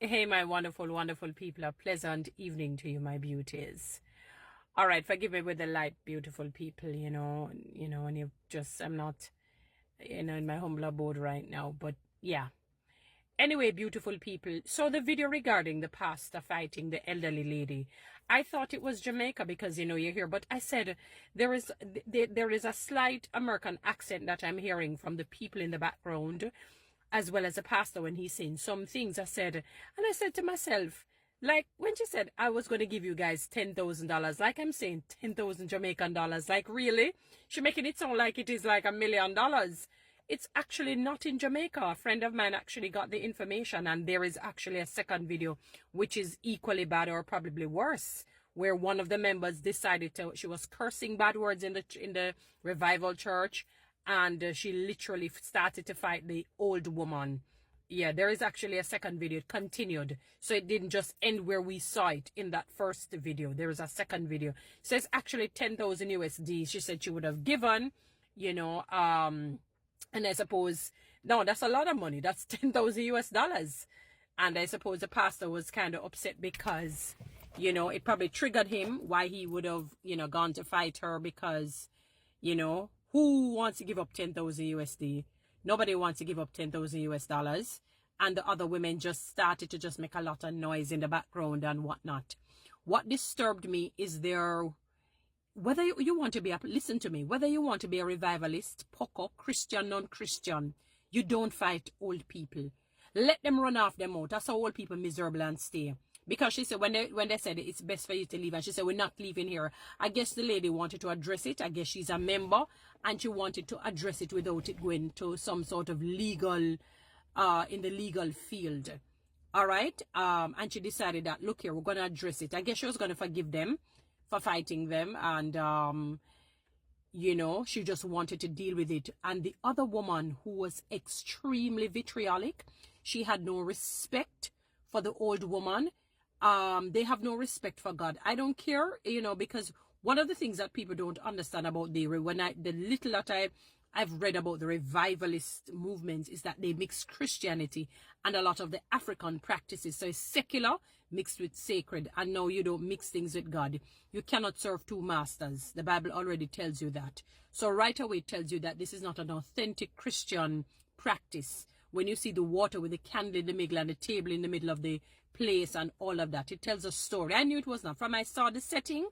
Hey, my wonderful, wonderful people. A pleasant evening to you, my beauties. All right, forgive me with the light, beautiful people. And you just, I'm not, in my humble abode right now. But yeah. Anyway, beautiful people. So the video regarding the pastor fighting the elderly lady, I thought it was Jamaica because you're here. But I said there is a slight American accent that I'm hearing from the people in the background, as well as the pastor when he's saying some things. I said to myself, like when she said I was going to give you guys $10,000, like I'm saying 10,000 Jamaican dollars, like really? She making it sound like it is like $1 million. It's actually not in Jamaica. A friend of mine actually got the information, and there is actually a second video which is equally bad or probably worse, where one of the members decided she was cursing bad words in the revival church, and she literally started to fight the old woman. Yeah, there is actually a second video. It continued. So it didn't just end where we saw it in that first video. There is a second video. So it's actually 10,000 USD. She said she would have given, and I suppose, no, that's a lot of money. That's 10,000 US dollars. And I suppose the pastor was kind of upset because, it probably triggered him why he would have, gone to fight her because, who wants to give up 10,000 USD? Nobody wants to give up 10,000 US dollars. And the other women just started to just make a lot of noise in the background and whatnot. What disturbed me is whether you want to be listen to me, whether you want to be a revivalist, poco, Christian, non-Christian, you don't fight old people. Let them run off them out. That's how old people miserable and stay. Because she said when they said it's best for you to leave, and she said we're not leaving here. I guess the lady wanted to address it. I guess she's a member, and she wanted to address it without it going to some sort of legal, in the legal field. All right. And she decided that, look here, we're going to address it. I guess she was going to forgive them for fighting them, and she just wanted to deal with it. And the other woman, who was extremely vitriolic, she had no respect for the old woman. They have no respect for God. I don't care, because one of the things that people don't understand about the little that I've read about the revivalist movements is that they mix Christianity and a lot of the African practices. So it's secular mixed with sacred. And no, you don't mix things with God. You cannot serve two masters. The Bible already tells you that. So right away it tells you that this is not an authentic Christian practice. When you see the water with the candle in the middle and the table in the middle of the place and all of that, it tells a story. I knew it was not. From I saw the setting,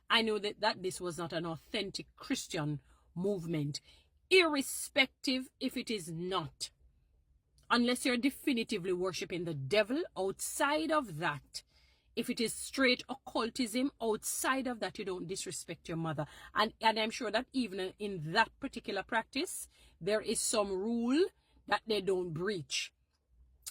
I knew that this was not an authentic Christian movement. Irrespective if it is not. Unless you're definitively worshiping the devil, outside of that, if it is straight occultism, outside of that, you don't disrespect your mother. And I'm sure that even in that particular practice, there is some rule that they don't breach,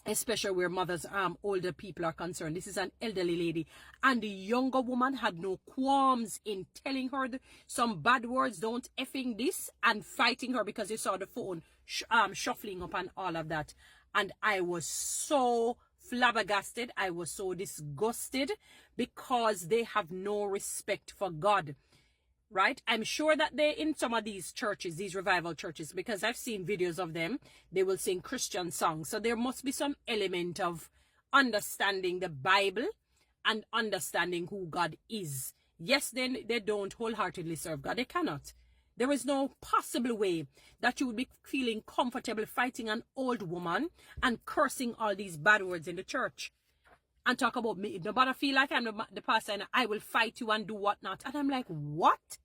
especially where mothers, older people are concerned. This is an elderly lady, and the younger woman had no qualms in telling her some bad words, don't effing this, and fighting her because you saw the phone shuffling up and all of that. And I was so flabbergasted. I was so disgusted because they have no respect for God. Right? I'm sure that they in some of these churches, these revival churches, because I've seen videos of them, they will sing Christian songs. So there must be some element of understanding the Bible and understanding who God is. Yes, then they don't wholeheartedly serve God. They cannot. There is no possible way that you would be feeling comfortable fighting an old woman and cursing all these bad words in the church. And talk about me. If nobody feel like I'm the pastor and I will fight you and do whatnot. And I'm like, what?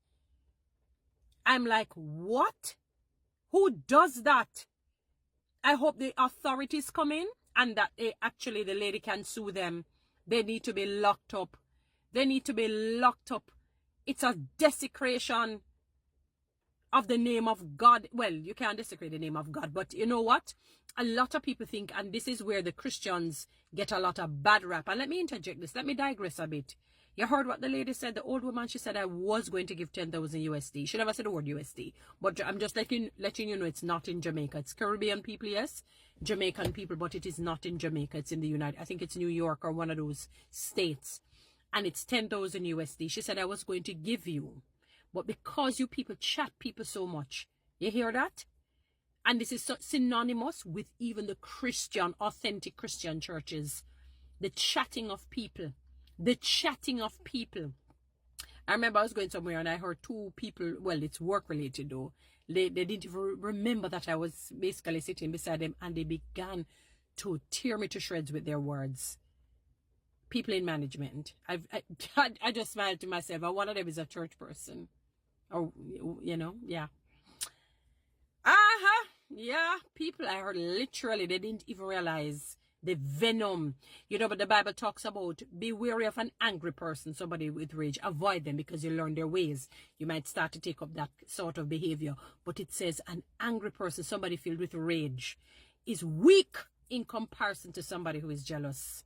I'm like, what? Who does that? I hope the authorities come in and that the lady can sue them. They need to be locked up. They need to be locked up. It's a desecration of the name of God. Well, you can't desecrate the name of God, but you know what? A lot of people think, and this is where the Christians get a lot of bad rap. And let me interject this. Let me digress a bit. You heard what the lady said, the old woman, she said, I was going to give 10,000 USD. She never said the word USD, but I'm just letting you know it's not in Jamaica. It's Caribbean people, yes, Jamaican people, but it is not in Jamaica. It's in the I think it's New York or one of those states. And it's 10,000 USD. She said, I was going to give you. But because you people chat people so much, you hear that? And this is so synonymous with even the Christian, authentic Christian churches. The chatting of people. The chatting of people. I remember I was going somewhere and I heard two people, well, it's work related though. They didn't even remember that I was basically sitting beside them, and they began to tear me to shreds with their words. People in management. I just smiled to myself. One of them is a church person. Or, you know, yeah. Yeah, people I heard literally, they didn't even realize the venom. You know, but the Bible talks about be wary of an angry person, somebody with rage. Avoid them because you learn their ways. You might start to take up that sort of behavior. But it says an angry person, somebody filled with rage, is weak in comparison to somebody who is jealous.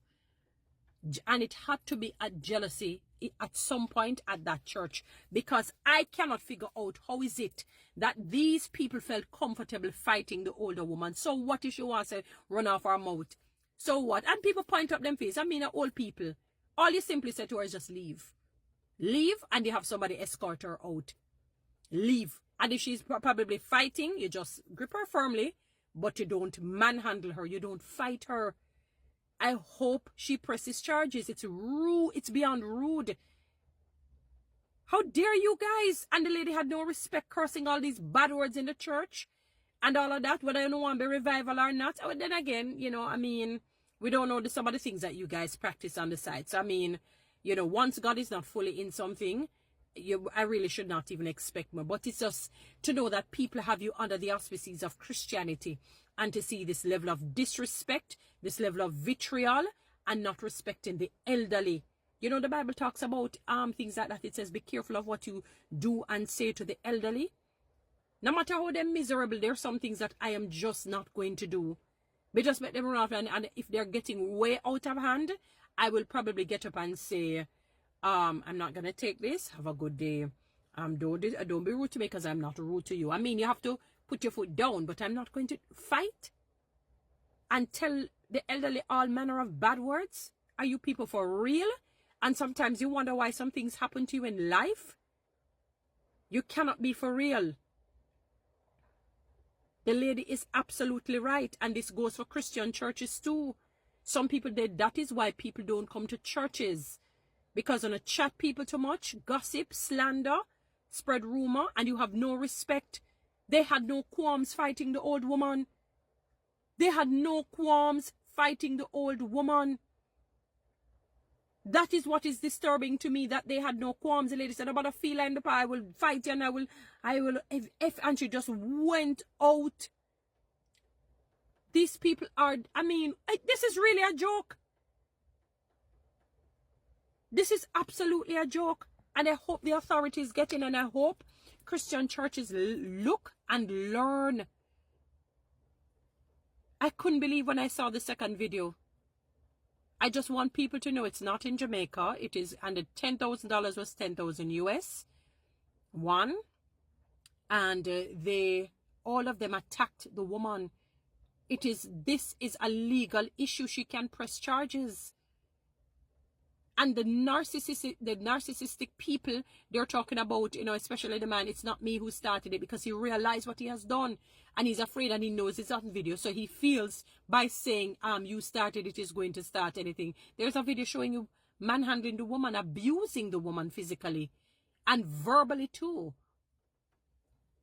And it had to be a jealousy at some point at that church, because I cannot figure out how is it that these people felt comfortable fighting the older woman. So what if she wants to run off her mouth? So what? And people point up them face. I mean, old people. All you simply say to her is just leave. Leave, and you have somebody escort her out. Leave. And if she's probably fighting, you just grip her firmly, but you don't manhandle her. You don't fight her. I hope she presses charges. It's rude. It's beyond rude. How dare you guys? And the lady had no respect, cursing all these bad words in the church and all of that, whether you don't want to be revival or not. But then again, you know, I mean, we don't know some of the things that you guys practice on the side. So, I mean, you know, once God is not fully in something, I really should not even expect more. But it's just to know that people have you under the auspices of Christianity, and to see this level of disrespect, this level of vitriol, and not respecting the elderly. You know, the Bible talks about things like that. It says, be careful of what you do and say to the elderly. No matter how they're miserable, there are some things that I am just not going to do. But just let them run off, and if they're getting way out of hand, I will probably get up and say, I'm not going to take this. Have a good day. Don't be rude to me because I'm not rude to you. I mean, you have to put your foot down, but I'm not going to fight and tell the elderly all manner of bad words. Are you people for real? And sometimes you wonder why some things happen to you in life. You cannot be for real. The lady is absolutely right. And this goes for Christian churches too. Some people did. That is why people don't come to churches. Because on a chat people too much, gossip, slander, spread rumor, and you have no respect. They had no qualms fighting the old woman. They had no qualms fighting the old woman. That is what is disturbing to me, that they had no qualms. The lady said, about a feline in the pie, I will fight you, and I will, if, and she just went out. These people are, I mean, this is really a joke. This is absolutely a joke. And I hope the authorities get in, and I hope Christian churches look and learn. I couldn't believe when I saw the second video. I just want people to know it's not in Jamaica. It is, and the $10,000 was 10,000 US. One. And all of them attacked the woman. This is a legal issue. She can press charges. And the narcissistic people, they're talking about, you know, especially the man, it's not me who started it, because he realized what he has done. And he's afraid, and he knows it's on video. So he feels by saying, you started it, is going to start anything. There's a video showing you manhandling the woman, abusing the woman physically. And verbally too.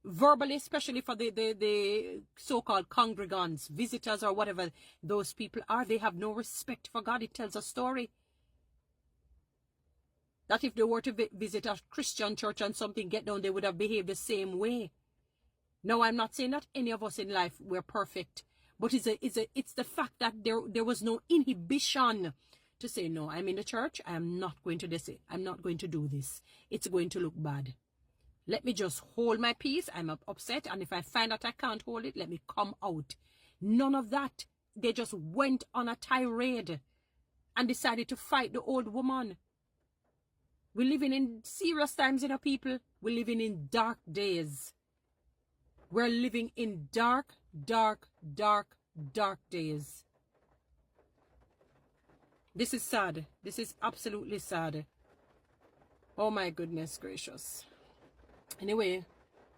Verbally, especially for the so-called congregants, visitors, or whatever those people are. They have no respect for God. It tells a story. That if they were to visit a Christian church and something get done, they would have behaved the same way. No, I'm not saying that any of us in life were perfect. But it's the fact that there was no inhibition to say, no, I'm in the church. I am not going to this. I'm not going to do this. It's going to look bad. Let me just hold my peace. I'm upset. And if I find that I can't hold it, let me come out. None of that. They just went on a tirade and decided to fight the old woman. We're living in serious times, you know, people. We're living in dark days. We're living in dark, dark, dark, dark days. This is sad. This is absolutely sad. Oh my goodness gracious. Anyway,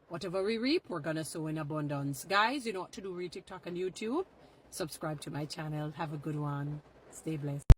whatever we reap, we're gonna sow in abundance. Guys, you know what to do. Read TikTok and YouTube. Subscribe to my channel. Have a good one. Stay blessed.